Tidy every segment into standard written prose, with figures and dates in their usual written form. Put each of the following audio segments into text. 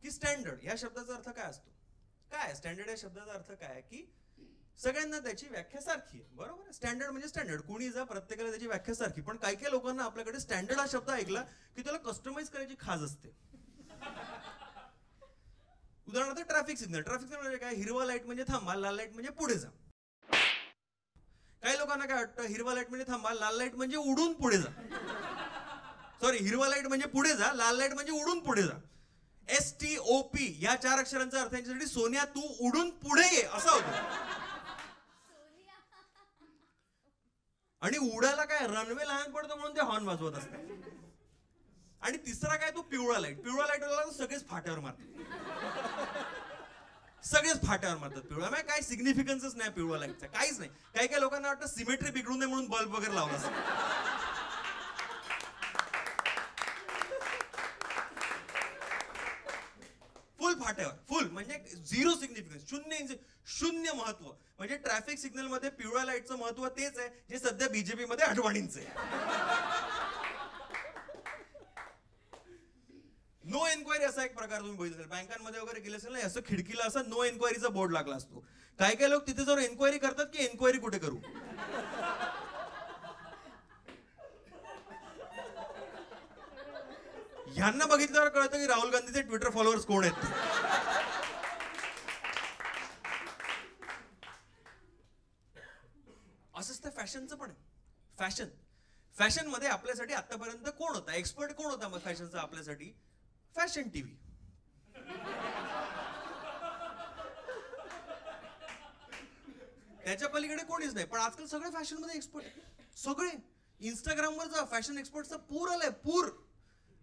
की स्टँडर्ड या शब्दाचा अर्थ काय असतो? काय स्टँडर्ड या शब्दाचा अर्थ काय की सगळ्यांना त्याची व्याख्या सारखी आहे, बरोबर? स्टँडर्ड म्हणजे स्टँडर्ड, कोणी जा प्रत्येकाला त्याची व्याख्या सारखी. पण काही काही लोकांना आपल्याकडे स्टँडर्ड हा शब्द ऐकला की त्याला कस्टमाइज करायची खाज असते. उदाहरणार्थ ट्रॅफिक सिग्नल. ट्रॅफिक सिग्नल म्हणजे काय? हिरवा लाईट म्हणजे थांबा, लाल लाईट म्हणजे पुढे जा. काही लोकांना काय वाटतं? हिरवा लाईट म्हणजे थांबा, लाल लाईट म्हणजे उडून पुढे जा. सॉरी, हिरवा लाईट म्हणजे पुढे जा, लाल लाईट म्हणजे उडून पुढे जा. STOP या 4 अक्षरांचा अर्थ यांच्यासाठी सोनिया तू उडून पुढे ये असा होतो. आणि उडायला काय रनवे लहान पडतो म्हणून ते हॉर्न वाजवत असतात. आणि तिसरा काय? तो पिवळा लाईट. पिवळा लाईट वाला सगळेच फाट्यावर मारतात. सगळेच फाट्यावर मारतात पिवळा. म्हणजे काय सिग्निफिकन्सच नाही पिवळा लाईटचा, काहीच नाही. काही काही लोकांना वाटतं सिमेट्री बिघडू नये म्हणून बल्ब वगैरे लावला असतो. फुल फाट्यावर, फुल म्हणजे 0 सिग्निफिकन्स, शून्य महत्व. म्हणजे ट्रॅफिक सिग्नल मध्ये पिवळ्या लाईटचं महत्व तेच आहे जे सध्या बीजेपी मध्ये अडवाणींचं आहे. नो एन्क्वायरी असा एक प्रकार तुम्ही बघितला असेल, बँकांमध्ये वगैरे गेले असेल ना, असं खिडकीला असा नो एन्क्वायरीचा बोर्ड लागला असतो. काही काही लोक तिथे जाऊन एन्क्वायरी करतात की एन्क्वायरी कुठे करू. ह्यांना बघितल्यावर कळतं की राहुल गांधीचे ट्विटर फॉलोअर्स कोण आहेत. असंच त्या फॅशनचं पण आहे. फॅशन मध्ये आपल्यासाठी आतापर्यंत कोण होता? एक्सपर्ट कोण होता मग फॅशनचा आपल्यासाठी? Fashion TV. त्याच्या पलीकडे कोणीच नाही. पण आजकाल सगळे फॅशन मध्ये एक्सपर्ट आहे. सगळे इंस्टाग्रामवर जा फॅशन एक्सपर्टचा पूर आलाय, पूर.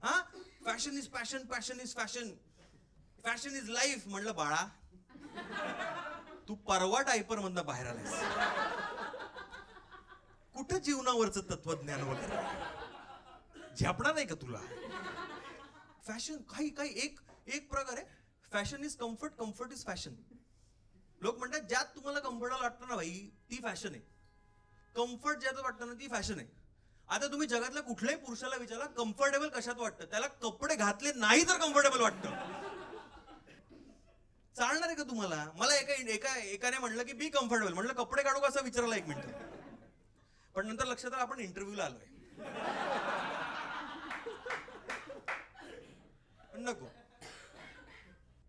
हा, fashion is passion, passion is fashion, fashion is life. म्हणलं बाळा, तू परवा डायपर मधनं बाहेर आलायस. कुठं जीवनावरचं तत्वज्ञान वगैरे झेपणार नाही का तुला? फॅशन काही एक प्रकार आहे. Fashion is comfort, comfort is fashion. लोक म्हणतात ज्यात तुम्हाला कम्फर्टेबल वाटतं ना भाई, ती फॅशन आहे. कम्फर्ट ज्यात वाटतं ना ती फॅशन आहे. आता तुम्ही जगातल्या कुठल्याही पुरुषाला विचारा कम्फर्टेबल कशात वाटतं, त्याला कपडे घातले नाही तर कम्फर्टेबल वाटतं. चालणार आहे का तुम्हाला? मला एकाने म्हणलं की बी कम्फर्टेबल. म्हणलं कपडे काढू कसं विचारला 1 मिनिट. पण नंतर लक्षात आलं आपण इंटरव्ह्यूला आलोय. नको.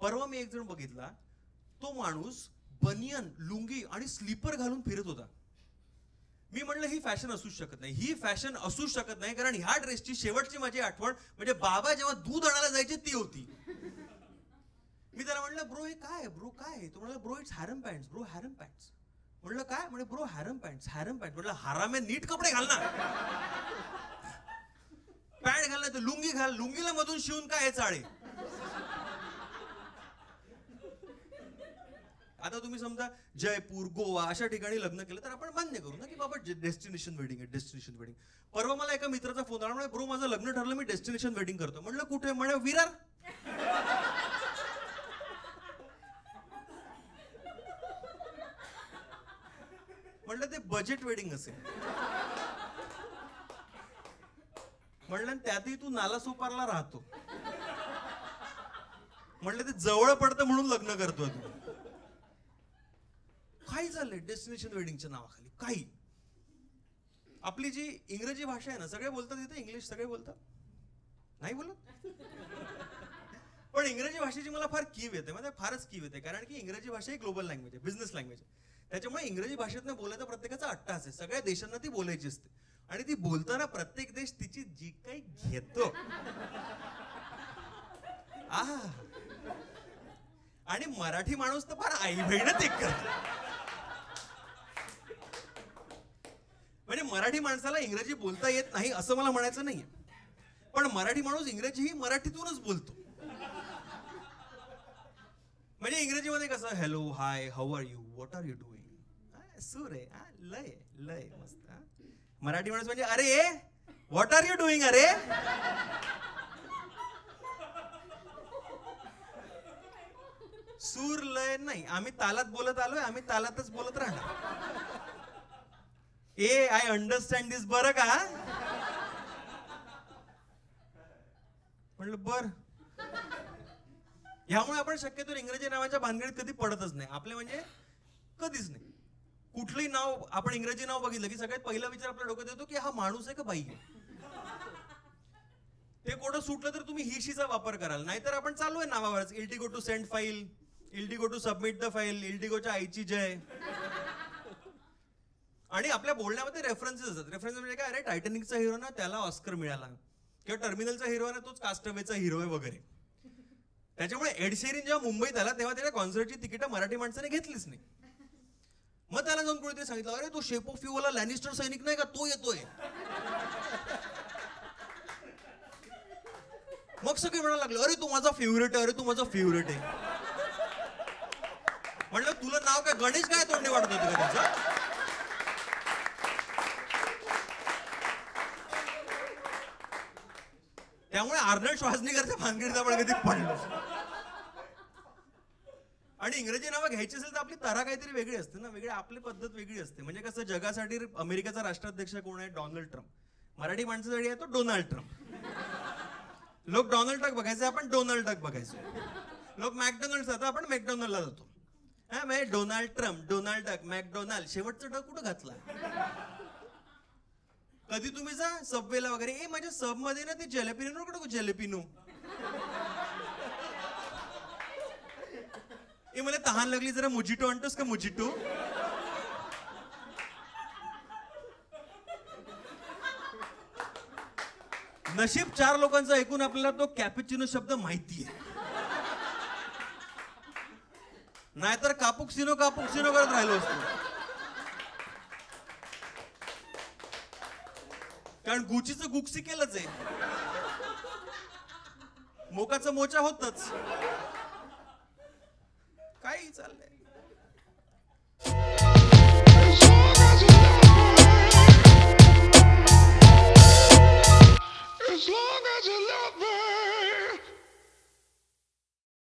परवा मी एक जण बघितला, तो माणूस बनियन, लुंगी आणि स्लीपर घालून फिरत होता. मी म्हणलं ही फॅशन असूच शकत नाही, ही फॅशन असूच शकत नाही, कारण ह्या ड्रेसची शेवटची माझी आठवण म्हणजे बाबा जेव्हा दूध आणायला जायचे ती होती. मी त्याला म्हणलं ब्रो हे काय? ब्रो काय? तो म्हणला bro it's harem pants. Bro harem pants. म्हणलं काय? म्हणजे bro harem pants, harem pant. म्हणलं हराम आहे, नीट कपडे घाल ना. पॅन्ट घाल ना तर लुंगी घाल, लुंगीला मधून शिवून काय हे चाळे. आता तुम्ही समजा जयपूर, गोवा अशा ठिकाणी लग्न केलं तर आपण मान्य करू ना की बाबा डेस्टिनेशन वेडिंग आहे, डेस्टिनेशन वेडिंग. परवा मला एका मित्राचा फोन आला, म्हणजे ब्रो माझं लग्न ठरलं, मी डेस्टिनेशन वेडिंग करतो. म्हणलं कुठे? म्हणे विरार. म्हणलं ते बजेट वेडिंग असेल. म्हणलं त्यातही तू नालासोपारला राहतो. म्हणलं ते जवळ पडतं म्हणून लग्न करतोय तू. काही झालंय डेस्टिनेशन वेडिंगच्या नावाखाली. काही आपली जी इंग्रजी भाषा आहे ना, सगळे बोलतात इथे इंग्लिश, सगळे बोलतात नाही बोलत. पण इंग्रजी भाषेची मला फार कीव येते, म्हणजे फारच कीव येते, कारण की इंग्रजी भाषा ही ग्लोबल लँग्वेज आहे, बिझनेस लँग्वेज आहे. त्याच्यामुळे इंग्रजी भाषेतनं बोलायचा प्रत्येकाचा अट्टाहास आहे. सगळ्या देशांना ती बोलायची असते आणि ती बोलताना प्रत्येक देश तिची जी काही घेतो. आणि मराठी माणूस तर फार आई बहिणच एक करतो. म्हणजे मराठी माणसाला इंग्रजी बोलता येत नाही असं मला म्हणायचं नाहीये, पण मराठी माणूस इंग्रजी ही मराठीतूनच बोलतो. म्हणजे इंग्रजीमध्ये कसं hello, hi, how are you, what are you doing, सूर आहे, लय लय मस्त. मराठी माणूस म्हणजे अरे व्हॉट आर यू डुईंग, अरे सूर लय नाही. आम्ही तालात बोलत आलोय, आम्ही तालातच बोलत राहणार. ए आय अंडरस्टँड दिस, बरं का? म्हणलं बर. ह्यामुळे आपण शक्यतो इंग्रजी नावाच्या भानगडीत कधी पडतच नाही. आपले म्हणजे कधीच नाही. कुठलंही नाव आपण इंग्रजी नाव बघितलं की सगळ्यात पहिला विचार आपल्या डोक्यात येतो की हा माणूस आहे का बाई आहे. ते कोडं सुटलं तर तुम्ही ही शीचा वापर कराल. नाहीतर आपण चालू आहे नावावरच. इल्डिगो टू सेंड फाईल, इल्डिगो टू सबमिट द फाईल, इल्डिगोच्या आईची जय. आणि आपल्या बोलण्यामध्ये रेफरन्सेस असतात. रेफरन्स म्हणजे काय, अरे टायटॅनिकचा हिरो ना त्याला ऑस्कर मिळाला, किंवा टर्मिनलचा हिरो ना तोच कास्टअवेचा हिरो आहे वगैरे. त्याच्यामुळे एड शेरिन जेव्हा मुंबईत आला तेव्हा त्याच्या कॉन्सर्टची तिकीट मराठी माणसाने घेतलीच नाही. मग त्याला जाऊन कोणीतरी सांगितलं, अरे तो शेप ऑफ यू वाला लॅनिस्टर सैनिक नाही का, तो येतोय. मग सगळे म्हणायला लागले, अरे तू माझा फेवरेट आहे, अरे तू माझा फेवरेट आहे. म्हणलं तुला नाव काय गणेश काय तोंडी वाटत होतं का त्याचं. त्यामुळे आर्नल्ड श्वार्झनेगरच्या भानगडीत आपण कधी पडलो. आणि इंग्रजी नावं घ्यायची असेल तर आपली तरा काहीतरी वेगळी असते ना, वेगळी आपली पद्धत वेगळी असते. म्हणजे कसं, जगासाठी अमेरिकेचा राष्ट्राध्यक्ष कोण आहे, डोनाल्ड ट्रम्प. मराठी माणसासाठी आहे तो डोनाल्ड ट्रम्प. लोक डोनाल्ड टक बघायचे, आपण डोनाल्ड टक बघायचो. लोक मॅकडोनल्ड जातात, आपण मॅकडोनल्डला जातो. हा म्हणजे डोनाल्ड ट्रम्प, डोनाल्ड टक, मॅकडोनाल्ड, शेवटचं टक कुठं घातला. कधी तुम्ही जा सबवेला वगैरे, ए माझ्या सब मध्ये ना ते जेलेपिनो कडे जेलेपिनो, ए मला तहान लागली जरा मुजिटो आणतोस का मुजिटो. नशीब 4 लोकांचं ऐकून आपल्याला तो कॅपुचिनो शब्द माहितीये, नाहीतर कापुक्सिनो कापुक्सिनो करत राहिलो असतो. कारण गुचीचं गुक्सी केलंच आहे, मोकाचं मोचा होतच. काही चाललंय.